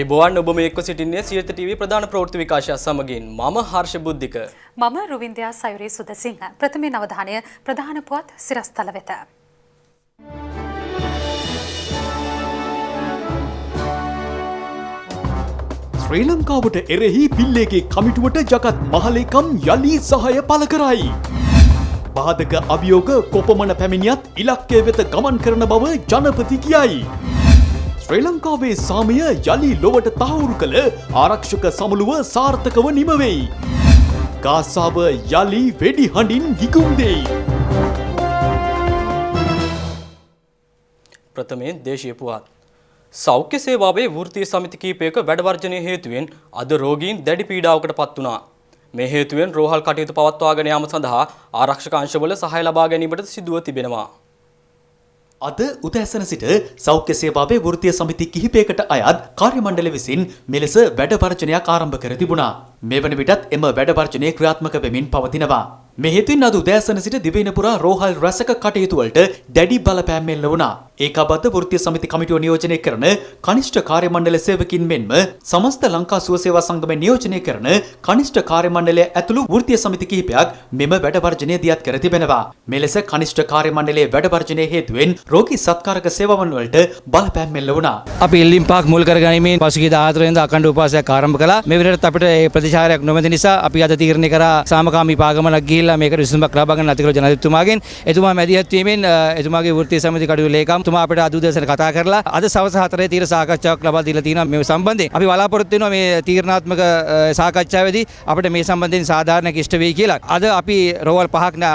අයිබෝවන් ඔබ මේ එක්ව සිටින්නේ සියත ටීවී ප්‍රධාන ප්‍රවෘත්ති විකාශය සමගින් මම හර්ෂ බුද්ධික මම රුවින්ද්‍යා සයුරේ සුදසිංහ ප්‍රථමයෙන් අවධානය ප්‍රධාන පුවත් සිරස්තල වෙත ශ්‍රී ලංකාවට එරෙහි පිල්ලේගේ කමිටුවට ජගත් මහලේකම් යලි සහාය පළ කරයි. බාධක අභියෝග කොපමණ පැමිණියත් ඉලක්කය වෙත ගමන් කරන බව ජනපති කියයි. ශ්‍රී ලංකාවේ සාමය යලි ලොවට තහවුරු කළ ආරක්ෂක සමුළුව සාර්ථකව නිම වෙයි. ගාසාව යලි වෙඩි හඬින් ගිගුම් දෙයි. ප්‍රථමයෙන් දේශීය පුවත්. සෞඛ්‍ය සේවාවේ වෘත්තීය සමිති කිහිපයක වැඩ වර්ජනය හේතුවෙන් අද රෝගීන් දැඩි පීඩාවකට පත් වුණා. මේ හේතුවෙන් රෝහල් කටයුතු පවත්වාගෙන යාම සඳහා ආරක්ෂක අංශවල සහාය ලබා ගැනීමට සිදුව තිබෙනවා. අද උදෑසන සිට සෞඛ්‍ය සේවාවේ වෘත්තීය සමිති කිහිපයකට අයත් කාර්ය මණ්ඩල විසින් මෙලෙස වැඩ වර්ජනයක් ආරම්භ කර තිබුණා. මේ වන විටත් එම වැඩ වර්ජනය ක්‍රියාත්මක වෙමින් පවතිනවා. මේ හේතුවෙන් අද උදෑසන සිට දිවයින පුරා රෝහල් රැසක කටයුතු වලට දැඩි බලපෑම් එල්ල වුණා. ඒකාබද්ධ වෘත්තීය සමිති කමිටුව නියෝජනය කරන කනිෂ්ඨ කාර්ය මණ්ඩල සේවකින් මෙන්ම සමස්ත ලංකා සුව සේවා සංගමය නියෝජනය කරන කනිෂ්ඨ කාර්ය මණ්ඩලය ඇතුළු වෘත්තීය සමිති කිහිපයක් මෙම වැඩ වර්ජනය දියත් කර තිබෙනවා. මෙලෙස කනිෂ්ඨ කාර්ය මණ්ඩලයේ වැඩ වර්ජනය හේතුවෙන් රෝගී සත්කාරක සේවාවන් වලට බලපෑම් එල්ල වුණා. අපි ඉල්ලීම් පහක් මුල් කරගනිමින් පසුගිය 14 වෙනිදා අඛණ්ඩ උපවාසයක් ආරම්භ කළා. මේ විදිහට අපිට ඒ ප්‍රතිචාරයක් නොමැති නිසා අපි අද තීරණය කරා සාමකාමී පාගමනක් ගිහිල්ලා මේකට විසඳුමක් ලබා ගන්න අතිගරු ජනාධිපතිතුමාගෙන් එතුමා මැදිහත් වීමෙන් එතුමාගේ වෘත්තීය සමිති කටයුතු ලේකම් තුමා අපිට අද උදෑසන කතා කරලා අද සවස් 4 තීර සාකච්ඡාවක් ලබා දීලා තියෙනවා මේ සම්බන්ධයෙන්. අපි බලාපොරොත්තු වෙනවා මේ තීරණාත්මක සාකච්ඡාවේදී අපිට මේ සම්බන්ධයෙන් සාධාරණයක් ඉෂ්ට වෙයි කියලා. අද අපි රෝහල් පහක්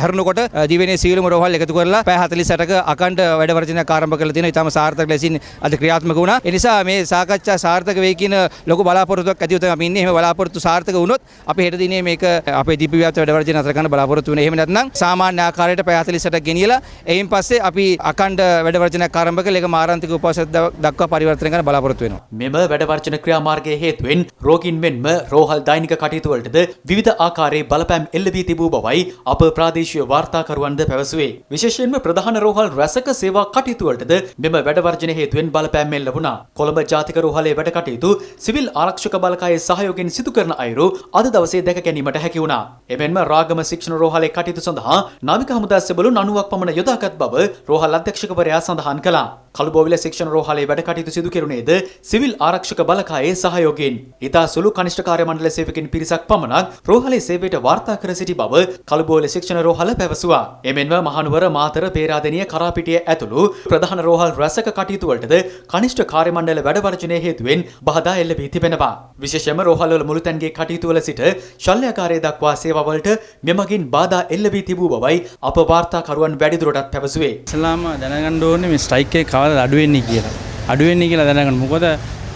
හැරුණකොට දිවයිනේ සීලම රෝහල් එකතු කරලා පැය 48ක අඛණ්ඩ වැඩ වර්ජනයක් ආරම්භ කරලා තියෙනවා. ඊටම සාර්ථක ලෙසින් අද ක්‍රියාත්මක වුණා. ඒ නිසා මේ සාකච්ඡා සාර්ථක වෙයි කියන ලොකු බලාපොරොත්තුවක් ඇතිව තමයි අපි ඉන්නේ. එහෙම බලාපොරොත්තු සාර්ථක වුණොත් අපි හෙට දිනේ මේක අපේ දීප ව්‍යාප්ත වැඩ වර්ජන අතර ගන්න බලාපොරොත්තු වෙනවා. එහෙම නැත්නම් සාමාන්‍ය ආකාරයට පැය 48ක් ගෙනියලා එයින් පස්සේ අපි අඛණ්ඩ වැඩ වර්ජනයක් ආරම්භ කළ එක මාරාන්තික උපවාසයක් දක්වා පරිවර්තනය කරන්න බලාපොරොත්තු වෙනවා. මෙම වැඩ වර්ජන ක්‍රියාමාර්ගයේ හේතුවෙන් රෝගීන් මෙන්ම රෝහල් දෛනික කටයුතු වලටද විවිධ ආකාරයේ බලපෑම් එල්ල වී තිබූ බවයි අප ප්‍රාදේශීය වාර්තාකරුවන්ද පැවසුවේ. විශේෂයෙන්ම ප්‍රධාන රෝහල් රැසක සේවා කටයුතු වලටද මෙම වැඩ වර්ජන හේතුවෙන් බලපෑම් එල්ල වුණා. කොළඹ ජාතික රෝහලේ වැඩ කටයුතු සිවිල් ආරක්ෂක බලකායේ සහයෝගයෙන් සිදු කරන අයුරු අද දවසේ දැක ගැනීමට හැකි වුණා. එමෙන්ම රාගම ශික්ෂණ රෝහලේ කටයුතු සඳහා නාවික හමුදා සෙබළු 90ක් පමණ යොදාගත් බව රෝහල් අධ්‍යක්ෂකවරයා සඳහන් කළා. කළුබෝවිල ශික්ෂණ රෝහලේ වැඩ කටයුතු සිදු කෙරුණේද සිවිල් ආරක්ෂක බලකායේ සහයෝගයෙන්. ඉතා සුළු කනිෂ්ඨ කාර්ය මණ්ඩල සේවකින් පිරිසක් පමණක් රෝහලේ සේවයට වාර්තා කර සිටි බව කළුබෝවිල ශික්ෂණ රෝහල පැවසුවා. එමෙන්ම මහනුවර මාතර පේරාදෙණිය කරාපිටිය ඇතුළු ප්‍රධාන රෝහල් රැසක කටයුතු වලටද කනිෂ්ඨ කාර්ය මණ්ඩල වැඩ වර්ජනයේ හේතුවෙන් බාධා එල්ල වී තිබෙනවා. විශේෂයෙන්ම රෝහල්වල මුළුතැන්ගේ කටයුතු වල සිට ශල්‍යාකාරයේ දක්වා සේවාවලට මෙමගින් බාධා එල්ල වී තිබූ බවයි අප වාර්තාකරුවන් වැඩිදුරටත් පැවසුවේ. ඉස්ලාම දැනගන්න ඕනේ මේ ස්ට්‍රයික් එක කවදාද අඩු වෙන්නේ කියලා. අඩු වෙන්නේ කියලා දැනගන්න. මොකද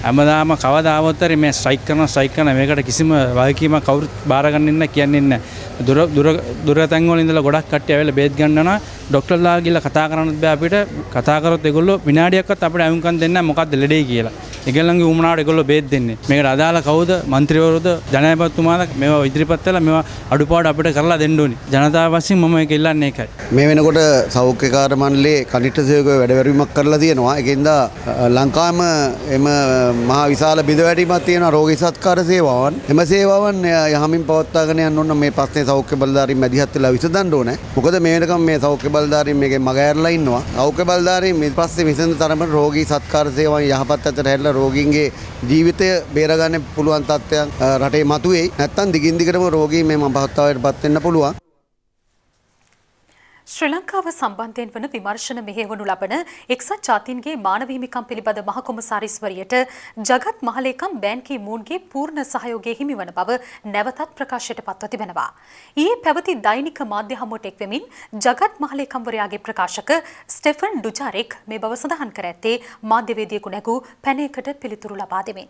හැමදාම කවදාවත් හරි මේ ස්ට්‍රයික් කරන මේකට කිසිම වගකීමක් කවුරුත් බාර ගන්න ඉන්න කියන්නේ නැහැ. දුරතැන් වල ඉඳලා ගොඩක් කට්ටිය ඇවිල්ලා බේත් ගන්නවා. ડોක්ටර්ලා ගිහලා කතා කරන්නත් බෑ අපිට. කතා කරොත් ඒගොල්ලෝ විනාඩියක්වත් අපිට අමුකම් දෙන්නේ නැහැ මොකද්ද ලෙඩේ කියලා. ඒගොල්ලන්ගේ උමනාවට ඒගොල්ලෝ බේත් දෙන්නේ. මේකට අදාළ කවුද? മന്ത്രിවරුද? ජනාධිපතිතුමාද මේවා ඉදිරිපත් කළා මේවා අඩුපාඩු අපිට කරලා දෙන්න ඕනේ. ජනතාව වශයෙන් මම ඒක ඉල්ලන්නේ ඒකයි. මේ වෙනකොට සෞඛ්‍ය කාර්ය මණ්ඩලයේ කනිෂ්ඨ සේවකයෝ වැඩවැරීමක් කරලා තියෙනවා. ඒකෙන්ද ලංකාවේම එම මහා විශාල බිඳවැටීමක් තියෙනවා රෝගී සත්කාර සේවාවන්. එම සේවාවන් යහමින් පවත්වාගෙන යන්න ඕන මේ පස්සේ සෞඛ්‍ය බලධාරීන් මැදිහත් වෙලා විසඳන්න ඕනේ. මොකද මේ වෙනකම් මේ සෞඛ්‍ය බලධාරීන් මේකේ මග ඇරලා ඉන්නවා. සෞඛ්‍ය බලධාරීන් මේ පස්සේ විසඳන තරමට රෝගී සත්කාර සේවාවන් යහපත් අතට හැරලා රෝගීන්ගේ ජීවිතය බේරගන්න පුළුවන් තත්ත්වයන් රටේ මතුවේයි. නැත්තම් දිගින් දිගටම රෝගී මේ අපහසුතාවයටපත් වෙන්න පුළුවන්. ශ්‍රී ලංකාව සම්බන්ධයෙන් වන විමර්ශන මෙහෙයවනු ලබන එක්සත් ජාතීන්ගේ මානව හිමිකම් පිළිබඳ මහ කොමසාරිස්වරියට ජගත් මහලේකම් බෑන් කී මූන්ගේ පූර්ණ සහයෝගය හිමිවන බව නැවතත් ප්‍රකාශයට පත්ව තිබෙනවා. ඊයේ පැවති දෛනික මාධ්‍ය හමුවට එක්වෙමින් ජගත් මහලේකම්වරයාගේ ප්‍රකාශක ස්ටෙෆන් ඩුජාරෙක් මේ බව සඳහන් කර ඇත්තේ මාධ්‍යවේදියෙකු නැගූ පැනයකට පිළිතුරු ලබා දෙමින්.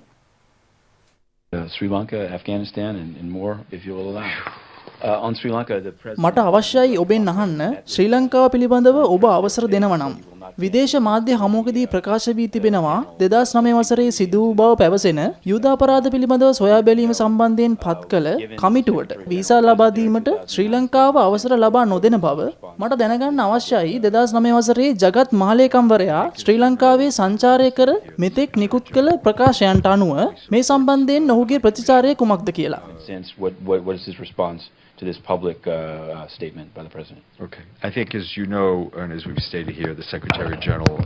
Sri Lanka, Afghanistan and more if you will allow. මට අවශ්‍යයි ඔබෙන් අහන්න ශ්‍රී ලංකාව පිළිබඳව ඔබ අවසර දෙනව නම් විදේශ මාධ්‍ය හමුවකදී ප්‍රකාශ වී තිබෙනවා 2009 වසරේ සිදු වූ බව පැවසෙන යුද අපරාධ පිළිබඳව සොයා බැලීම සම්බන්ධයෙන් පත් කළ කමිටුවට වීසා ලබා දීමට ශ්‍රී ලංකාව අවසර ලබා නොදෙන බව මට දැනගන්න අවශ්‍යයි. 2009 වසරේ ජගත් මහලේකම්වරයා ශ්‍රී ලංකාවේ සංචාරය කර මෙතෙක් නිකුත් කළ ප්‍රකාශයන්ට අනුව මේ සම්බන්ධයෙන් ඔහුගේ ප්‍රතිචාරය කුමක්ද කියලා. What is his response to this public statement by the President? Okay. I think, as you know, and as we've stated here, the Secretary General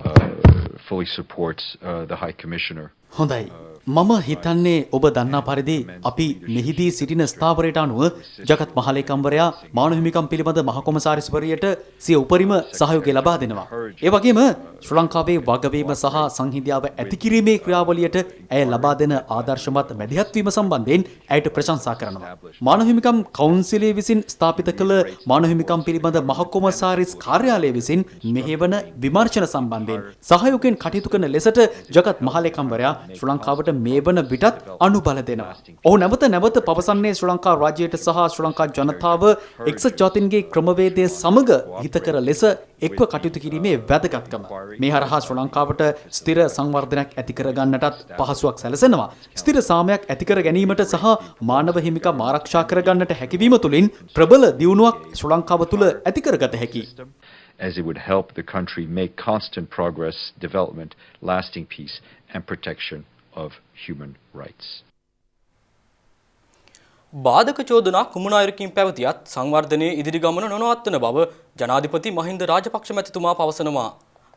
fully supports the High Commissioner. හොඳයි. මම හිතන්නේ ඔබ දන්නා පරිදි අපි මෙහිදී සිටින ස්ථාවරයට අනුව ජගත් මහලේකම්වරයා මානව හිමිකම් පිළිබඳ මහ කොමසාරිස්වරියට සිය උපරිම සහයෝගය ලබා දෙනවා. ඒ වගේම ශ්‍රී ලංකාවේ වගවීම සහ සංහිඳියාව ඇති කිරීමේ ක්‍රියාවලියට ඇය ලබා දෙන ආදර්ශමත් මැදිහත් වීම සම්බන්ධයෙන් ඇයට ප්‍රශංසා කරනවා. මානව හිමිකම් කවුන්සිලය විසින් ස්ථාපිත කළ මානව හිමිකම් පිළිබඳ මහ කොමසාරිස් කාර්යාලය විසින් මෙහෙවන විමර්ශන සම්බන්ධයෙන් සහයෝගයෙන් කටයුතු කරන ලෙසට ජගත් මහලේකම්වරයා ශ්‍රී ලංකාවට මේ වන විටත් අනුබල දෙනවා. ඔහු නැවත පවසන්නේ ශ්‍රී ලංකා රාජ්‍යයට සහ ශ්‍රී ලංකා ජනතාව එක්සත් ජාතීන්ගේ ක්‍රමවේදය සමග හිතකර ලෙස එක්ව කටයුතු කිරීමේ වැදගත්කම. මේ හරහා ශ්‍රී ලංකාවට ස්ථිර සංවර්ධනයක් ඇති කර ගන්නටත් පහසුවක් සැලසෙනවා. ස්ථිර සාමයක් ඇති කර ගැනීමට සහ මානව හිමිකම් ආරක්ෂා කර ගන්නට හැකියවීම තුළින් ප්‍රබල දියුණුවක් ශ්‍රී ලංකාව තුළ ඇති කරගත හැකියි. As it would help the country make constant progress, development, lasting peace, and protection of human rights. බාධක චෝදනා කුමන අයුරකින් පැවතියත් සංවර්ධනයේ ඉදිරි ගමන නොනවත්වන බව ජනාධිපති මහින්ද රාජපක්ෂ මැතිතුමා පවසනවා.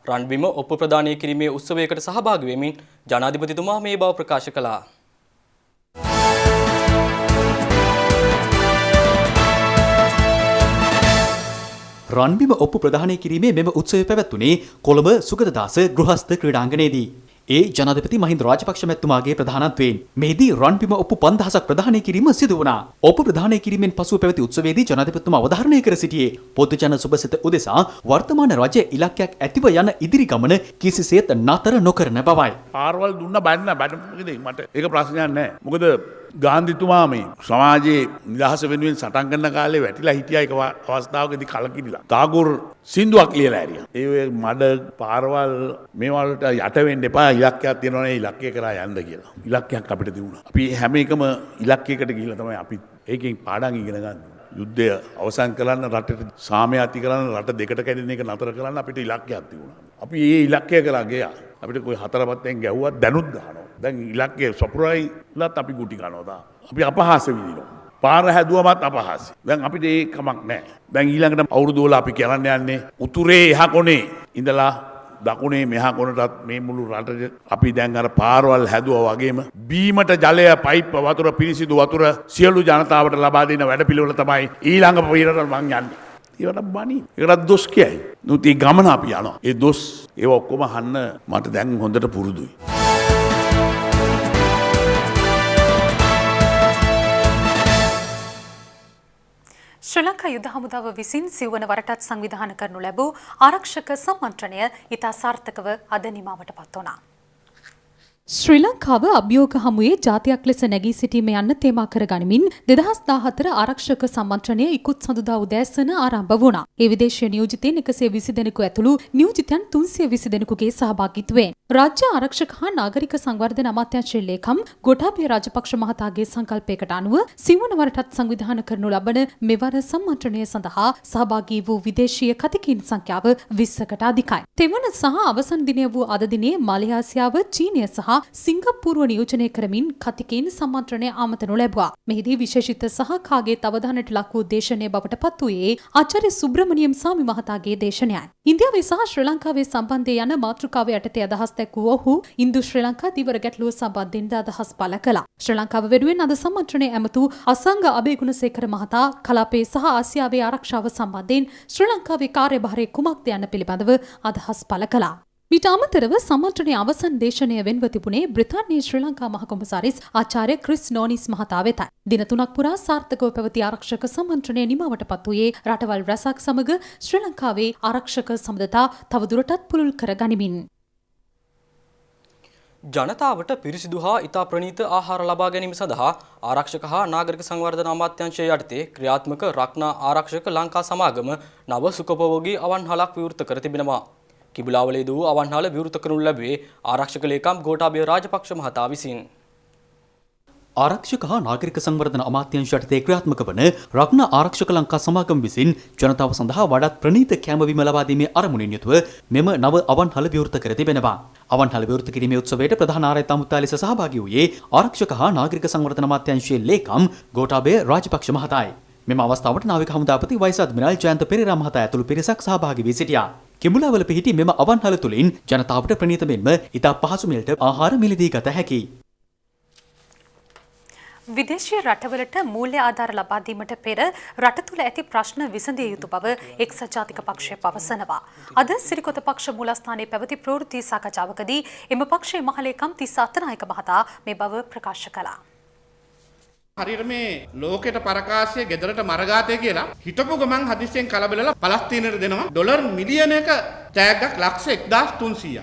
රන්බිම ඔප්පු ප්‍රදානය කිරීමේ උත්සවයකට සහභාගී වෙමින් ජනාධිපතිතුමා මේ බව ප්‍රකාශ කළා. රන්බිම ඔප්පු ප්‍රදානය කිරීමේ මෙම උත්සවය පැවැත්වුණේ කොළඹ සුගතදාස ගෘහස්ත ක්‍රීඩාංගණයේදී. ඒ ජනාධිපති මහින්ද රාජපක්ෂ මැතිතුමාගේ ප්‍රධානත්වයෙන් මෙහිදී රන්බිම ඔප්පු 5000ක් ප්‍රදානය කිරීම සිදු වුණා. ඔප්පු ප්‍රදානය කිරීමෙන් පසුව පැවති උත්සවයේදී ජනාධිපතිතුමා අවධාරණය කර සිටියේ පොදු ජන සුබසිත උදෙසා වර්තමාන රජයේ ඉලක්කයක් ඇතිව යන ඉදිරි ගමන කිසිසේත් නතර නොකරන බවයි. පාරවල් දුන්න බන්න මට ඒක ප්‍රශ්නයක් නැහැ. මොකද ගාන්ධිතුමා මේ සමාජයේ නිදහස වෙනුවෙන් සටන් කරන කාලේ වැටිලා හිටියා එක අවස්ථාවකදී කලකිරිලා. තාගුර් සින්දුවක් ලියලා ඇරියා. ඒ මඩ පාරවල් මේවලට යට වෙන්න එපා, ඉලක්කයක් තියෙනවනේ ඉලක්කය කරා යන්න කියලා. ඉලක්කයක් අපිට තිබුණා. අපි හැම එකම ඉලක්කයකට ගිහිල්ලා තමයි අපි ඒකෙන් පාඩම් ඉගෙන ගන්න. යුද්ධය අවසන් කරන්න, රටට සාමය ඇති කරන්න, රට දෙකට කැඩෙන එක නතර කරන්න අපිට ඉලක්කයක් තිබුණා. අපි ඒ ඉලක්කය කරා ගියා. අපිට કોઈ හතරපැත්තෙන් ගැහුවත් දැනුත් ගහනවා. දැන් ඉලක්කය සපුරයිලත් අපි ගුටි කනවා. අපි අපහාස විඳිනවා. පාර හැදුවමත් අපහාසයි. දැන් අපිට ඒ කමක් නැහැ. දැන් ඊළඟට අවුරුදු වල අපි කරන්න යන්නේ උතුරේ එහා කොනේ ඉඳලා දකුණේ මෙහා කොනටත් මේ මුළු රටේ අපි දැන් අර පාරවල් හැදුවා වගේම බීමට ජලය, පයිප් වතුර, පිරිසිදු වතුර සියලු ජනතාවට ලබා දෙන වැඩපිළිවෙල තමයි ඊළඟ පියවරට මං යන්නේ. ඒවට බණි. ඒකට දොස් කියයි. නුත් ඒ ගමන අපි යනවා. ඒ දොස් ඒව ඔක්කොම අහන්න මට දැන් හොඳට පුරුදුයි. ශ්‍රී ලංකා යුද හමුදාව විසින් සිව්වන වරටත් සංවිධානය කරනු ලැබූ ආරක්ෂක සම්මන්ත්‍රණය ඉතා සාර්ථකව අද නිමාවට පත් වුණා. ශ්‍රී ලංකාව අභියෝග හමුවේ ජාතියක් ලෙස නැගී සිටීම යන්න තේමා කර ගනිමින් 2014 ආරක්ෂක සම්මන්ත්‍රණය ඉකුත් සඳුදා උදෑසන ආරම්භ වුණා. ඒ විදේශීය නියෝජිතයින් 120 දෙනෙකු ඇතුළු නියෝජිතයන් 320 දෙනෙකුගේ සහභාගීත්වයෙන් රාජ්‍ය ආරක්ෂක හා නාගරික සංවර්ධන අමාත්‍යාංශයේ ලේකම් ගෝඨාභය රාජපක්ෂ මහතාගේ සංකල්පයකට අනුව සිව්වන වරටත් සංවිධානය කරනු ලබන මෙවර සම්මන්ත්‍රණය සඳහා සහභාගී වූ විදේශීය කතිකයින් සංඛ්‍යාව 20කට අධිකයි. තෙවන සහ අවසන් දිනය වූ අද දිනේ මලයාසියාව, චීනය සහ සිංගප්පූරුව නියෝජනය කරමින් කතිකයින් සම්මන්ත්‍රණය ආමතනු ලැබුවා. මෙහිදී විශේෂිත සහ කාගේ අවධානයට ලක් වූ දේශනය බවට පත් වූයේ ආචාර්ය සුබ්‍රමණියම් සාමි මහතාගේ දේශනයයි. ඉන්දියාවේ සහ ශ්‍රී ලංකාවේ සම්බන්ධය යන මාතෘකාව යටතේ අදහස් දැක්වූ ඔහු ඉන්දු ශ්‍රී ලංකා දීවර ගැටලුව සම්බන්ධයෙන් අදහස් පළ කළා. ශ්‍රී ලංකාව වෙනුවෙන් අද සම්මන්ත්‍රණය ඇමතු අසංග අබේගුණසේකර මහතා කලාපයේ සහ ආසියාවේ ආරක්ෂාව සම්බන්ධයෙන් ශ්‍රී ලංකාවේ කාර්යභාරය කුමක්ද යන්න පිළිබඳව අදහස් පළ කළා. ඊට අමතරව සම්මන්ත්‍රණයේ අවසන් දේශනය වෙන්ව තිබුණේ බ්‍රිතාන්‍යයේ ශ්‍රී ලංකා මහ කොමසාරිස් ආචාර්ය ක්‍රිස් නෝනිස් මහතා වෙතයි. දින 3ක් පුරා සාර්ථකව පැවති ආරක්ෂක සම්මන්ත්‍රණය නිමවට පත් වූයේ රටවල් රැසක් සමග ශ්‍රී ලංකාවේ ආරක්ෂක සම්බන්ධතා තවදුරටත් පුළුල් කර ගනිමින්. ජනතාවට පිරිසිදු හා ඉතා ප්‍රණීත ආහාර ලබා ගැනීම සඳහා ආරක්ෂක හා නාගරික සංවර්ධන අමාත්‍යාංශය යටතේ ක්‍රියාත්මක රක්නා ආරක්ෂක ලංකා සමාගම නව සුඛෝපභෝගී අවන්හලක් විවෘත කර තිබෙනවා. කිඹුලාවලේදී වූ අවන්හල විවෘත කරනු ලැබුවේ ආරක්ෂක ලේකම් ගෝඨාභය රාජපක්ෂ මහතා විසින්. ආරක්ෂක හා නාගරික සංවර්ධන අමාත්‍යාංශ යටතේ ක්‍රියාත්මක වන රක්න ආරක්ෂක ලංකා සමාගම විසින් ජනතාව සඳහා වඩාත් ප්‍රණීත කැමවීම ලබා දීමේ අරමුණින් යුතුව මෙම නව අවන්හල විවෘත කර තිබෙනවා. අවන්හල විවෘත කිරීමේ උත්සවයට ප්‍රධාන ආරාධිත අමුත්තා ලෙස සහභාගී වූයේ ආරක්ෂක හා නාගරික සංවර්ධන අමාත්‍යාංශයේ ලේකම් ගෝඨාභය රාජපක්ෂ මහතායි. මෙම අවස්ථාවට නාවික හමුදාපති වයිස් අද්මිරාල් ජයන්ත පෙරේරා මහතා ඇතුළු පිරිසක් සහභාගී වී සිටියා. කිඹුලාවල පිහිටි මෙම අවන්හල තුලින් ජනතාවට ප්‍රණීත මෙන්ම ඉතා පහසු මිලට ආහාර මිලදී ගත හැකියි. විදේශීය රටවලට මූල්‍ය ආධාර ලබා දීමට පෙර රට තුළ ඇති ප්‍රශ්න විසඳිය යුතු බව එක්සත් ජාතික පක්ෂය පවසනවා. අද සිරිකොත පක්ෂ මූලස්ථානයේ පැවති ප්‍රවෘත්ති සාකච්ඡාවකදී එම පක්ෂයේ මහලේකම් තිස්ස අත්තනායක මහතා මේ බව ප්‍රකාශ කළා. හරියට මේ ලෝකෙට පරකාසය ගෙදරට මරගාතය කියලා හිටපු ගමන් හදිස්සියෙන් කලබලලා පලස්තීනයට දෙනවා ඩොලර් මිලියනයක තෑග්ගක් ලක්ෂ 1300ක්.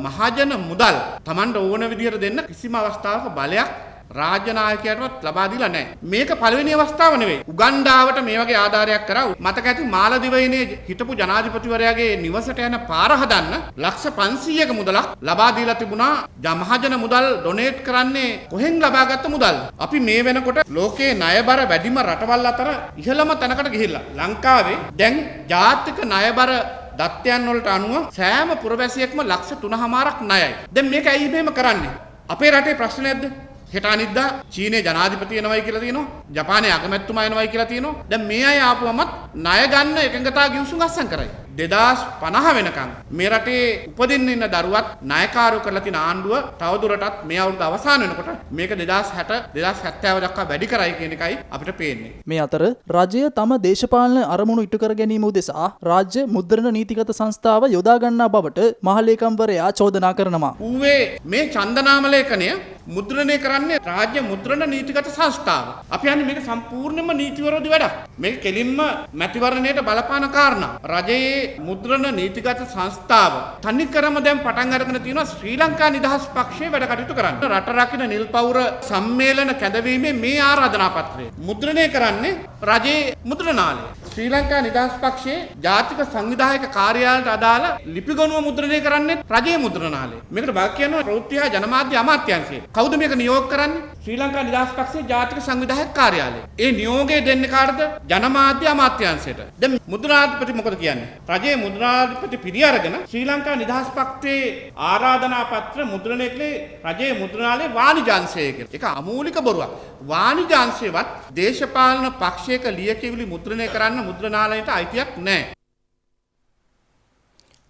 මහජන මුදල් Tamanට ඕන විදිහට දෙන්න කිසිම අවස්ථාවක බලයක් රාජ්‍ය නායකයන්වත් ලබා දීලා නැහැ. මේක පළවෙනි අවස්ථාව නෙවෙයි. උගන්ඩාවට මේ වගේ ආධාරයක් කරා. මතක ඇති මාලදිවයිනේ හිටපු ජනාධිපතිවරයාගේ නිවසට යන පාර හදන්න ලක්ෂ 500ක මුදලක් ලබා දීලා තිබුණා. මහජන මුදල් ඩොනේට් කරන්නේ කොහෙන් ලබාගත්ත මුදල්? අපි මේ වෙනකොට ලෝකයේ ණයබර වැඩිම රටවල් අතර ඉහළම තැනකට ගිහිල්ලා. ලංකාවේ දැන් ජාතික ණයබර දත්තයන් වලට අනුව සෑම පුරවැසියෙක්ම ලක්ෂ 3.5ක් ණයයි. දැන් මේක ඇයි මෙහෙම කරන්නේ? අපේ රටේ ප්‍රශ්නයක්ද? හෙට අනිද්දා චීනයේ ජනාධිපති වෙනවයි කියලා තියෙනවා. ජපානයේ අගමැතිතුමා වෙනවයි කියලා තියෙනවා. දැන් මේ අය ආපුවමත් ණය ගන්න එකඟතා ගිවිසුම් අත්සන් කරයි. 2050 වෙනකන් මේ රටේ උපදින්න ඉන්න දරුවත් ණයකාරයෝ කරලා තියෙන ආණ්ඩුව තවදුරටත් මේ අවුරුද්ද අවසන් වෙනකොට මේක 2060 2070 දක්වා වැඩි කරයි කියන එකයි අපිට පේන්නේ. මේ අතර රජය තම දේශපාලන අරමුණු ඉටු කර ගැනීම උදෙසා රාජ්‍ය මුද්‍රණ නීතිගත සංස්ථාව යොදා ගන්නා බවට මහලේකම්වරයා චෝදනා කරනවා. ඌවේ මේ චන්දනාම ලේඛනය මුද්‍රණය කරන්නේ රාජ්‍ය මුද්‍රණ නීතිගත සංස්ථාව. අපි යන්නේ මේක සම්පූර්ණයෙන්ම නීති විරෝධී වැඩක්. මේක කෙලින්ම මැතිවරණයට බලපාන කාරණා. රජයේ මුද්‍රණ නීතිගත සංස්ථාව තනිකරම දැන් පටන් අරගෙන තියෙනවා ශ්‍රී ලංකා නිදහස් පක්ෂයේ වැඩ කටයුතු කරන්න. රට රකින්න නිල් පවුර සම්මේලන කැඳවීමේ මේ ආරාධනා පත්‍රය මුද්‍රණය කරන්නේ රජයේ මුද්‍රණාලය. ශ්‍රී ලංකා නිදහස් පක්ෂයේ ජාතික සංවිධායක කාර්යාලයට අදාළ ලිපිගොනුව මුද්‍රණය කරන්නේ රජයේ මුද්‍රණාලය. මේකට බාක් කියනවා ප්‍රවෘත්ති හා ජනමාධ්‍ය අමාත්‍යාංශය. කවුද මේක නියෝග කරන්නේ? ශ්‍රී ලංකා නිදහස් පක්ෂයේ ජාතික සංවිධායක කාර්යාලය. ඒ නියෝගය දෙන්නේ කාටද? ජනමාධ්‍ය අමාත්‍යාංශයට. දැන් මුද්‍රණාධිපති මොකද කියන්නේ? රජයේ මුද්‍රණාධිපති පිළි අරගෙන ශ්‍රී ලංකා නිදහස් පක්ෂයේ ආරාධනා පත්‍ර මුද්‍රණය කළේ රජයේ මුද්‍රණාලයේ වාණිජාංශය කියලා. ඒක අමූලික බොරුවක්. වාණිජාංශයවත් දේශපාලන පක්ෂයක ලියකියවිලි මුද්‍රණය කරන්න මුද්‍රණාලයට අයිතියක් නැහැ.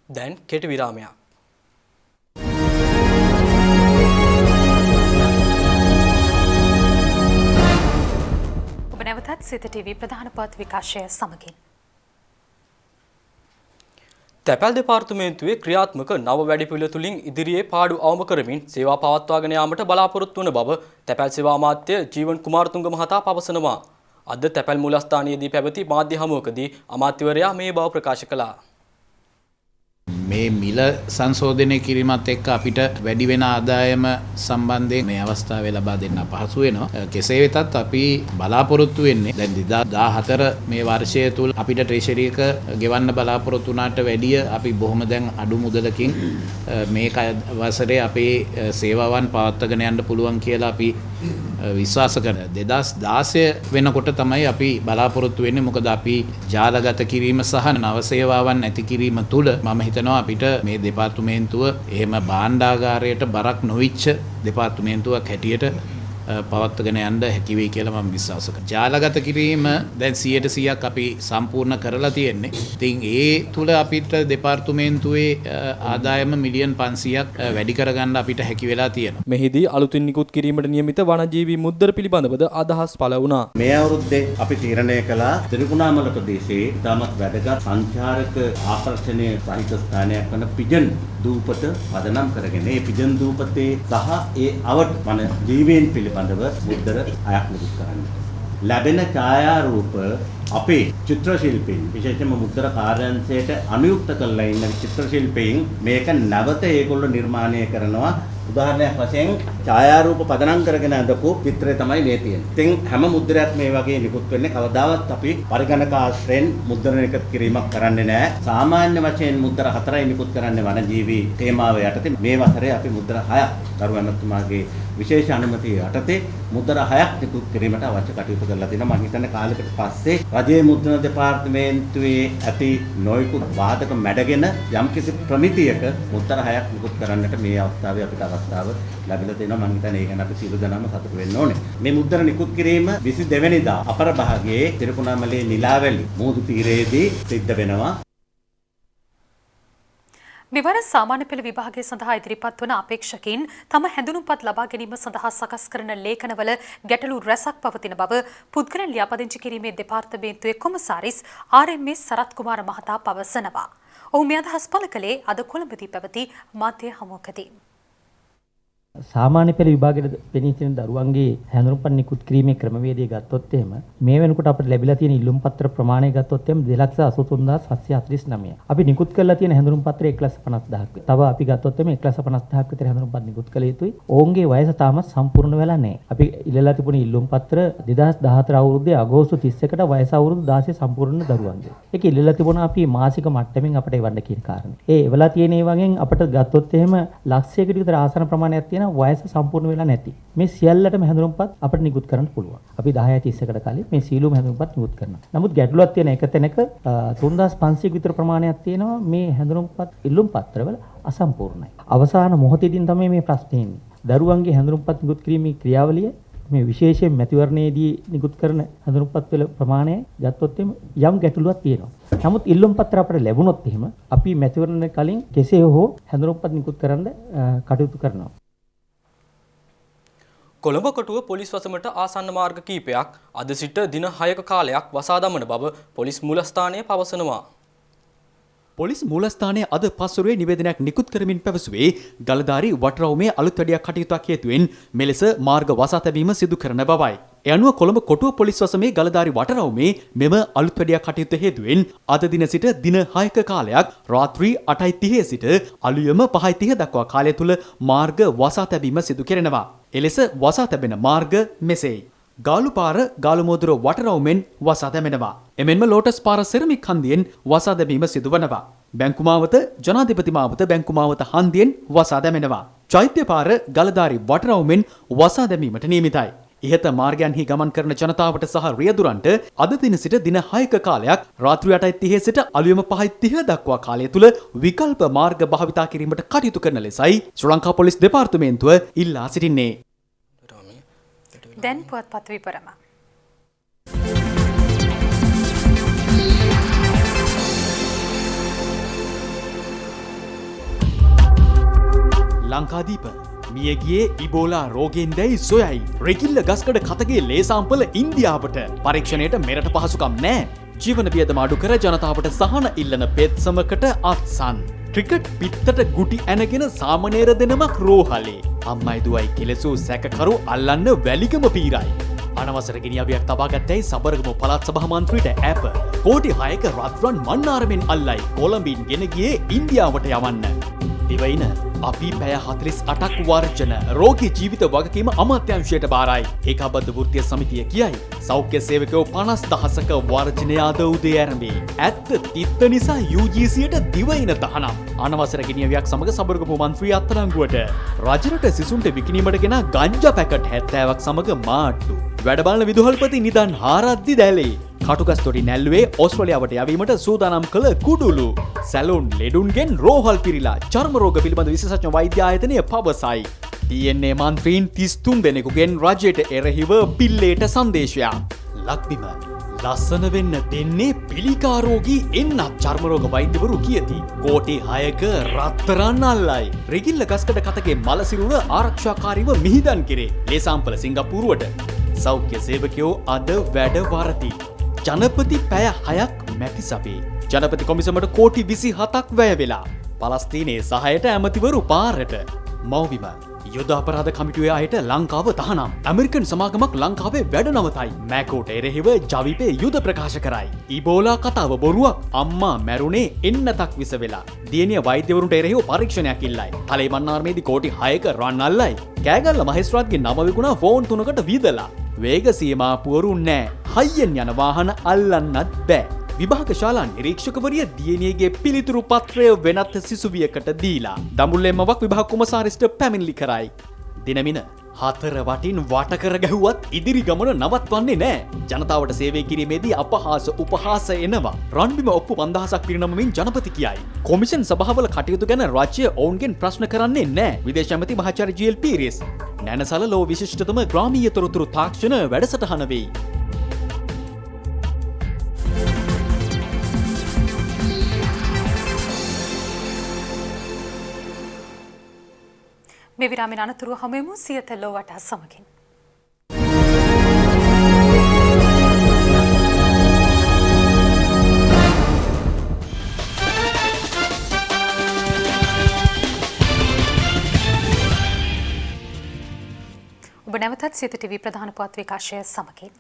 දැන් කෙටි විරාමයක්. ඔබ නැවතත් සිත TV ප්‍රධාන පත් විකාශය සමගින් තැපැල් දෙපාර්තමේන්තුවේ ක්‍රියාත්මක නව වැඩපිළිවෙල තුලින් ඉදිරියේ පාඩු අවම කරමින් සේවා පවත්වාගෙන යාමට බලාපොරොත්තු වන බව තැපැල් සේවා අමාත්‍ය ජීවන් කුමාරතුංග මහතා පවසනවා. අද තැපැල් මූලස්ථානයේදී පැවති මාධ්‍ය හමුවකදී අමාත්‍යවරයා මේ බව ප්‍රකාශ කළා. මේ මිල සංශෝධනය කිරීමත් එක්ක අපිට වැඩි වෙන ආදායම සම්බන්ධයෙන් මේ අවස්ථාවේ ලබා දෙන්න අපහසු වෙනවා. කෙසේ වෙතත් අපි බලාපොරොත්තු වෙන්නේ දැන් 2014 මේ වර්ෂය තුල අපිට ට්‍රෙෂරි එක ගෙවන්න බලාපොරොත්තු වුණාට වැඩිය අපි බොහොම දැන් අඩු මුදලකින් මේ වසරේ අපේ සේවාවන් පවත්වාගෙන යන්න පුළුවන් කියලා අපි විශ්වාස කරනවා. 2016 වෙනකොට තමයි අපි බලාපොරොත්තු වෙන්නේ. මොකද අපි ජාලගත කිරීම සහ නව සේවාවන් නැති කිරීම තුල මම හිතනවා අපිට මේ දෙපාර්තමේන්තුව එහෙම භාණ්ඩාගාරයට බරක් නොවිච්ච දෙපාර්තමේන්තුවක් හැටියට පවත්වාගෙන යන්න හැකි වෙයි කියලා මම විශ්වාස කරනවා. ජාලගත කිරීම දැන් 100% අපි සම්පූර්ණ කරලා තියෙන්නේ. ඉතින් ඒ තුල අපිට දෙපාර්තමේන්තුවේ ආදායම මිලියන් 500ක් වැඩි කරගන්න අපිට හැකි වෙලා තියෙනවා. මෙහිදී අලුතින් නිකුත් කිරීමට නියමිත වනජීවී මුද්දර පිළිබඳවද අදහස් පළ වුණා. මේ අවුරුද්දේ අපි තීරණය කළා ත්‍රිකුණාමල ප්‍රදේශයේ තාමත් වැදගත් සංචාරක ආකර්ෂණීය සහිත ස්ථානයක් වන පිජන් දූපත පදනම් කරගෙන මේ පිජන් දූපතේ සහ ඒ අවට වන ජීවීන් පිළිබඳව මුද්දර අයක් නිකුත් කරන්න. ලැබෙන ඡායාරූප අපේ චිත්‍ර ශිල්පීන් විශේෂයෙන්ම මුද්දර කාර්යාංශයට අනුයුක්ත කරලා ඉන්න චිත්‍ර ශිල්පීන් මේක නැවත ඒගොල්ලෝ නිර්මාණය කරනවා උදාහරණයක් වශයෙන් ඡායාරූප පදනම් කරගෙන අඳපු චිත්‍රය තමයි මේ තියෙන්නේ. ඉතින් හැම මුද්‍රයක් මේ වගේ නිකුත් වෙන්නේ කවදාවත් අපි පරිගණක ආශ්‍රයෙන් මුද්‍රණ එකතු කිරීමක් කරන්නේ නැහැ. සාමාන්‍ය වශයෙන් මුද්‍ර 4යි නිකුත් කරන්නේ වනජීවී තේමාව යටතේ. මේ වසරේ අපි මුද්‍ර 6ක් ගරු ඇමතුමාගේ විශේෂ අනුමැතිය යටතේ මුද්‍ර 6ක් නිකුත් කිරීමට අවශ්‍ය කටයුතු කරලා තිනවා. මම හිතන්නේ කාලයකට පස්සේ රජයේ මුද්‍රණ දෙපාර්තමේන්තුවේ ඇති නොයෙකුත් වාදක මැඩගෙන යම්කිසි ප්‍රමිතියක මුද්‍ර 6ක් නිකුත් කරන්නට මේ අවස්ථාවේ අපිට අවස්ථාව ලැබිලා තියෙනවා. මම හිතන්නේ ඒක ගැන අපි සියලු දෙනාම සතුටු වෙන්න ඕනේ. මේ මුද්‍රණ නිකුත් කිරීම 22 වෙනිදා අපර භාගයේ තිරුකුණාමලේ නිලාවැලි මූදු තීරයේදී සිද්ධ වෙනවා. මෙවර සාමාන්‍ය පෙළ විභාගය සඳහා ඉදිරිපත් වන අපේක්ෂකයින් තම හැඳුනුම්පත් ලබා ගැනීම සඳහා සකස් කරන ලේඛනවල ගැටලු රැසක් පවතින බව පුද්ගලයන් ලියාපදිංචි කිරීමේ දෙපාර්තමේන්තුවේ කොමසාරිස් RMS සරත් කුමාර මහතා පවසනවා. ඔහු මේ අදහස් පළ කළේ අද කොළඹදී පැවති මාධ්‍ය හමුවකදී. සාමාන්‍ය පෙළ විභාගයට පෙනී සිටින දරුවන්ගේ හැඳුනුම්පත් නිකුත් කිරීමේ ක්‍රමවේදය ගත්තොත් එහෙම මේ වෙනකොට අපිට ලැබිලා තියෙන ඉල්ලුම් පත්‍ර ප්‍රමාණය ගත්තොත් එහෙම 2,83,749. අපි නිකුත් කරලා තියෙන හැඳුනුම් පත්‍රය 1,50,000ක්. තව අපි ගත්තොත් එහෙම 1,50,000ක් විතර හැඳුනුම්පත් නිකුත් කළ යුතුයි. ඔවුන්ගේ වයස තාමත් සම්පූර්ණ වෙලා නැහැ. අපි ඉල්ලලා තිබුණ ඉල්ලුම් පත්‍ර 2014 අවුරුද්දේ අගෝස්තු 31ට වයස අවුරුදු 16 සම්පූර්ණ දරුවන්ගේ. ඒක ඉල්ලලා තිබුණා අපි මාසික මට්ටමින් අපිට එවන්න කියන කාරණේ. ඒ එවලා තියෙන ඒ වගේ අපිට ගත්තොත් එහෙම ලක්ෂයකට විතර ආසන ප්‍රමාණයක් තියෙන වයස සම්පූර්ණ වෙලා නැති මේ සියල්ලටම හැඳුනුම්පත් අපිට නිකුත් කරන්න පුළුවන්. අපි 10:30කට කලින් මේ සීලුම හැඳුනුම්පත් නිකුත් කරනවා. නමුත් ගැටලුවක් තියෙන එක තැනක 3500 විතර ප්‍රමාණයක් තියෙනවා මේ හැඳුනුම්පත් ඉල්ලුම් පත්‍රවල අසම්පූර්ණයි. අවසාන මොහොතේදී තමයි මේ ප්‍රශ්නේ එන්නේ. දරුවන්ගේ හැඳුනුම්පත් නිකුත් කිරීමේ ක්‍රියාවලිය මේ විශේෂයෙන් මැතිවරණයේදී නිකුත් කරන හැඳුනුම්පත් වල ප්‍රමාණය ගත්තොත් යම් ගැටලුවක් තියෙනවා. නමුත් ඉල්ලුම් පත්‍ර අපිට ලැබුණොත් එහෙම අපි මැතිවරණ කලින් කෙසේ හෝ හැඳුනුම්පත් නිකුත් කරන්න කටයුතු කරනවා. කොළඹ කොටුව පොලිස් වසමට ආසන්න මාර්ග කීපයක් අද සිට දින 6ක කාලයක් වසා දමන බව පොලිස් මූලස්ථානය පවසනවා. පොලිස් මූලස්ථානයේ අද පස්වරුවේ නිවේදනයක් නිකුත් කරමින් පැවසුවේ ගලදාරි වටරවුමේ අලුත් වැඩියක් කටයුත්තක් හේතුවෙන් මෙලෙස මාර්ග වසා තැබීම සිදු කරන බවයි. ඒ අනුව කොළඹ කොටුව පොලිස් වසමේ ගලදාරි වටරවුමේ මෙම අලුත් වැඩියක් කටයුත්ත හේතුවෙන් අද දින සිට දින 6ක කාලයක් රාත්‍රී 8:30 සිට අලුයම 5:30 දක්වා කාලය තුල මාර්ග වසා තැබීම සිදු කරනවා. එලෙස වසා තැබෙන මාර්ග මෙසේයි. ගාලුපාර ගාලුමෝදුර වටරවුමෙන් වසා දැමෙනවා. එමෙන්ම ලෝටස් පාර සෙරමික් හන්දියෙන් වසා දැමීම සිදුවනවා. බැංකු මාවත ජනාධිපති මාවත බැංකු මාවත හන්දියෙන් වසා දැමෙනවා. චෛත්‍ය පාර ගලදාරි වටරවුමෙන් වසා දැමීමට නියමිතයි. ඉහත මාර්ගයන්හි ගමන් කරන ජනතාවට සහ රියදුරන්ට අද දින සිට දින 6ක කාලයක් රාත්‍රී 8:30 සිට අලුයම 5:30 දක්වා කාලය තුල විකල්ප මාර්ග භාවිතා කිරීමට කටයුතු කරන ලෙසයි ශ්‍රී ලංකා පොලිස් දෙපාර්තමේන්තුව ඉල්ලා සිටින්නේ. දැන් පුවත්පත් විපරම. ලංකාදීප මියගියේ ඉබෝලා රෝගයෙන් දැයි සොයයි. රෙකිල්ල ගස්කඩ කතගේ ලේ සාම්පල ඉන්දියාවට පරීක්ෂණයට මෙරට පහසුකම් නැහැ. ජීවන වියදම අඩු කර ජනතාවට සහන ඉල්ලන පෙත්සමකට අත්සන්. ක්‍රිකට් පිත්තට ගුටි ඇනගෙන සාමනේර දෙනමක් රෝහලේ. අම්මයි දුවයි කෙලසූ සැකකරු අල්ලන්න වැලිගම පීරයි. අනවසර ගිනියවියක් තබාගත්තැයි සබරගම පළාත් සභා මන්ත්‍රීට ඇප. කෝටි 6ක රත්රන් මන්නාරමෙන් අල්ලයි කොළඹින් ගෙන ගියේ ඉන්දියාවට යවන්න. දිවයින අපි පැය 48ක් වර්ජන රෝගී ජීවිත වගකීම අමාත්‍යාංශයට බාරයි. ඒකාබද්ධ වෘත්තීය සමිතිය කියයි සෞඛ්‍ය සේවකයෝ 50000ක වර්ජනය අද උදේ ආරම්භයි. ඇත්ත තිත්ත නිසා UGCට දිවයින තහනම්. අනවසර ගිනියවියක් සමග සබරගම මන්ත්‍රී අත්අඩංගුවට. රජරට සිසුන්ට විකිණීමට ගෙන ගංජා පැකට් 70ක් සමග මාට්ටු. වැඩ බලන විදුහල්පති නිදන් හාරද්දි දැලේ. කටුගස්තොටි නැල්ලුවේ ඕස්ට්‍රේලියාවට යවීමට සූදානම් කළ කුඩුලු. සැලුන් ලෙඩුන්ගෙන් රෝහල් පිරිලා චර්ම රෝග පිළිබඳ විශේෂඥ වෛද්‍ය ආයතනය පවසයි. DNA මන්ත්‍රීන් 33 දෙනෙකුගෙන් රජයට එරෙහිව පිල්ලේට සංදේශයක්. ලක්බිම ලස්සන වෙන්න දෙන්නේ පිළිකා රෝගී එන්නත් චර්ම රෝග වෛද්‍යවරු කියති. කෝටි 6ක රත්තරන් අල්ලයි. රෙගිල්ල ගස්කඩ කතගේ මලසිරුර ආරක්ෂාකාරීව මිහිදන් කෙරේ. ලේ සාම්පල සිංගප්පූරුවට. සෞඛ්‍ය සේවකයෝ අද වැඩ වරති. ජනපති පැය 6ක් මැති සභේ. ජනපති කොමිසමට කෝටි 27ක් වැය වෙලා. පලස්තීනයේ සහයට ඇමතිවරු පාරට. මව්බිම යුද අපරාධ කමිටුවේ අයට ලංකාව තහනම්. ඇමරිකන් සමාගමක් ලංකාවේ වැඩ නවතයි. මෑකෝට එරෙහිව ජවිපේ යුද ප්‍රකාශ කරයි. ඉබෝලා කතාව බොරුවක්. අම්මා මැරුණේ එන්නතක් විස වෙලා. දියණිය වෛද්‍යවරුන්ට එරෙහිව පරීක්ෂණයක් ඉල්ලයි. තලේබන් ආර්මේදී කෝටි 6ක රන් අල්ලයි. කෑගල්ල මහේස්ත්‍රාත්ගේ නම විකුණා ෆෝන් 3කට වීදලා. වේග සීමා පුවරු නෑ. හයියෙන් යන වාහන අල්ලන්නත් බෑ. විභාග ශාලා නිරීක්ෂකවරිය දියණියගේ පිළිතුරු පත්‍රය වෙනත් සිසුවියකට දීලා දඹුල්ලෙම්මවක් විභාග කුමසාරිස්ට පැමිණිලි කරයි. දිනමින 4 වටින් වට කර ගැහුවත් ඉදිරි ගමන නවත්වන්නේ නෑ. ජනතාවට සේවය කිරීමේදී අපහාස උපහාස එනවා. රන්බිම ඔප්පු 5000ක් පිරිනමමින් ජනපති කියයි. කොමිෂන් සභාවල කටයුතු ගැන රාජ්‍ය ඔවුන්ගෙන් ප්‍රශ්න කරන්නේ නෑ. විදේශ ඇමති මහාචාර්ය ජී.එල්. පීරිස් නැනසල ලෝ විශිෂ්ටතම ග්‍රාමීය තොරතුරු තාක්ෂණ වැඩසටහන වෙයි. මේ විරාමෙන් අනතුරුව හමුවෙමු සියත ලෝවටා සමගින්. ඔබ නැවතත් සියත ටීවී ප්‍රධාන පුවත් විකාශය සමගින්.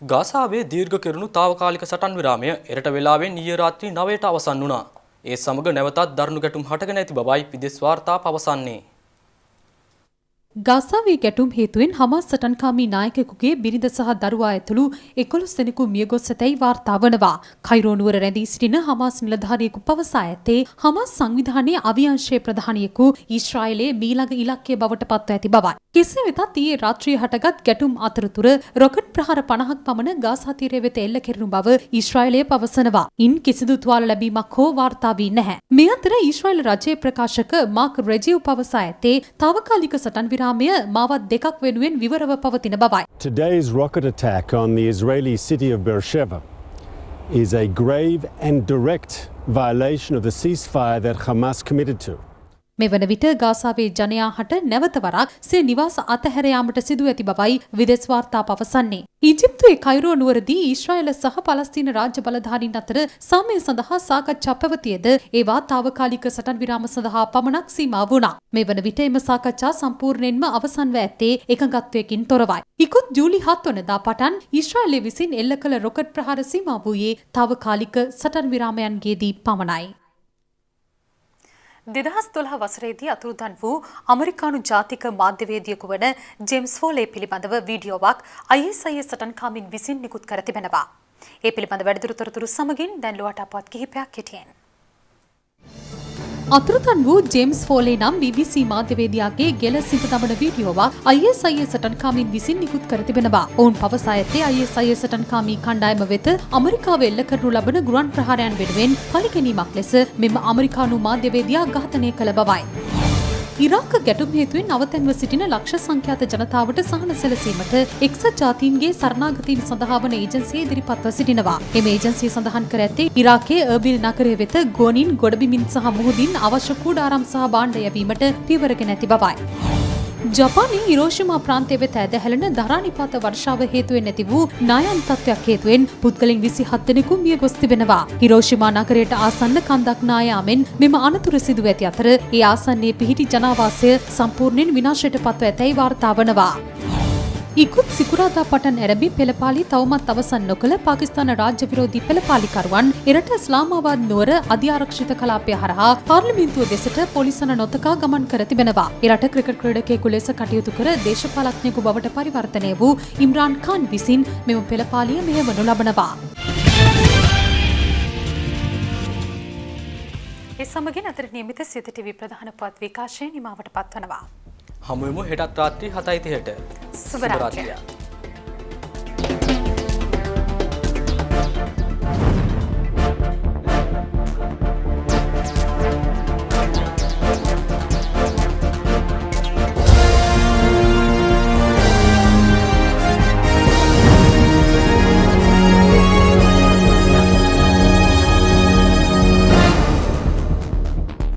ගාසාවේ දීර්ඝ කෙරුණු తాවකාලික සටන් විරාමය එරට වෙලාවෙන් ඊයේ රාත්‍රී 9ට අවසන් වුණා. ඒ සමග නැවතත් දරුණු ගැටුම් හටගෙන ඇති බවයි විදේශ වාර්තා පවසන්නේ. ගාසාවේ ගැටුම් හේතුවෙන් හමාස් සටන්කාමී නායකයෙකුගේ බිරිඳ සහ දරුවා ඇතුළු 11 දෙනෙකු මියගොස් ඇතැයි වාර්තා වනවා. කයිරෝ නුවර රැඳී සිටින හමාස් නිලධාරියෙකු පවසා ඇත්තේ හමාස් සංවිධානයේ අවියංශයේ ප්‍රධානියෙකු ඊශ්‍රායලයේ මීළඟ ඉලක්කය බවට පත්ව ඇති බවයි. කෙසේ වෙතත් ඊයේ රාත්‍රියේ හටගත් ගැටුම් අතරතුර රොකට් ප්‍රහාර 50ක් පමණ ගාසා තීරය වෙත එල්ල කෙරුණු බව ඊශ්‍රායලය පවසනවා. ඉන් කිසිදු තුවාල ලැබීමක් හෝ වාර්තා වී නැහැ. මේ අතර ඊශ්‍රායල රජයේ ප්‍රකාශක මාක් රෙජිව් පවසා ඇත්තේ తాවකාලික සටන් විරාමය මාවත් දෙකක් වෙනුවෙන් විවරව පවතින බවයි. Today's rocket attack on the Israeli city of Beersheba is a grave and direct violation of the ceasefire that Hamas committed to. මෙවන විට ගාසාවේ ජනයා හට නැවත වරක් සේ නිවාස අතහැර යාමට සිදු ඇති බවයි විදේශ වාර්තා පවසන්නේ. ඊජිප්තුවේ කයිරෝ නුවරදී ඊශ්‍රායල සහ පලස්තීන රාජ්‍ය බලධාරීන් අතර සාමය සඳහා සාකච්ඡා පැවතියද ඒවා తాවකාලික සටන් විරාම සඳහා පමණක් සීමා වුණා. මෙවන විට එම සාකච්ඡා සම්පූර්ණයෙන්ම අවසන්ව ඇත්තේ එකඟත්වයකින් තොරවයි. ඉකුත් ජූලි 7 වනදා පටන් ඊශ්‍රායලය විසින් එල්ල කළ රොකට් ප්‍රහාර සීමා වූයේ తాවකාලික සටන් විරාමයන්ගේදී පමණයි. 2012 වසරේදී අතුරුදන් වූ ඇමරිකානු ජාතික මාධ්‍යවේදියෙකු වන ජේම්ස් ෆෝලේ පිළිබඳව වීඩියෝවක් ISIS සටන්කාමින් විසින් නිකුත් කර තිබෙනවා. ඒ පිළිබඳ වැඩිදුර තොරතුරු සමගින් දැන් ලොවට අපවත් කිහිපයක් කෙටියෙන්. අතුරුදන් වූ ජේම්ස් ෆෝලේ නම් BBC මාධ්‍යවේදියාගේ ගෙල සිත දමන වීඩියෝවක් ISIS සටන්කාමින් විසින් නිකුත් කර තිබෙනවා. ඔවුන් පවසා ඇත්තේ ISIS සටන්කාමී කණ්ඩායම වෙත ඇමරිකාව එල්ල කරනු ලබන ගුවන් ප්‍රහාරයන් වෙනුවෙන් පරිගැනීමක් ලෙස මෙම ඇමරිකානු මාධ්‍යවේදියා ඝාතනය කළ බවයි. ඉරාක ගැටුම් හේතුවෙන් අවතැන්ව සිටින ලක්ෂ සංඛ්‍යාත ජනතාවට සහන සැලසීමට එක්සත් ජාතීන්ගේ සරණාගතීන් සඳහා වන ඒජන්සිය ඉදිරිපත්ව සිටිනවා. එම ඒජන්සිය සඳහන් කර ඇත්තේ ඉරාකයේ අර්බිල් නගරය වෙත ගෝනින් ගොඩබිමින් සහ මුහුදින් අවශ්‍ය කූඩාරම් සහ භාණ්ඩ යැවීමට පියවරගෙන ඇති බවයි. ජපානයේ හිරෝෂිමා ප්‍රාන්තය වෙත ඇදහැලෙන දරානිපාත වර්ෂාව හේතුවෙන් ඇති වූ නායන් තත්ත්වයක් හේතුවෙන් පුද්ගලයන් 27 දෙනෙකු මිය ගොස් තිබෙනවා. හිරෝෂිමා නගරයට ආසන්න කන්දක් නායාමෙන් මෙම අනතුර සිදු ඇති අතර ඒ ආසන්නයේ පිහිටි ජනාවාසය සම්පූර්ණයෙන් විනාශයට පත්ව ඇතැයි වාර්තා වනවා. ඉකුත් සිකුරාදා පටන් ඇරඹි පෙළපාලි තවමත් අවසන් නොකළ පාකිස්තාන රාජ්‍ය විරෝධී පෙළපාලිකරුවන් එරට ඉස්ලාමාබාද් නුවර අධිආරක්ෂිත කලාපය හරහා පාර්ලිමේන්තුව දෙසට පොලිසන නොතකා ගමන් කර තිබෙනවා. එරට ක්‍රිකට් ක්‍රීඩකයෙකු ලෙස කටයුතු කර දේශපාලඥයෙකු බවට පරිවර්තනය වූ ඉම්රාන් ඛාන් විසින් මෙම පෙළපාලිය මෙහෙවනු ලබනවා. ඒ සමගින් අතර නියමිත සියත ටීවී ප්‍රධාන පුවත් විකාශය නිමාවට පත්වනවා. හමුවෙමු හෙටත් රාත්‍රී 7:30ට. සුබ රාත්‍රියක්.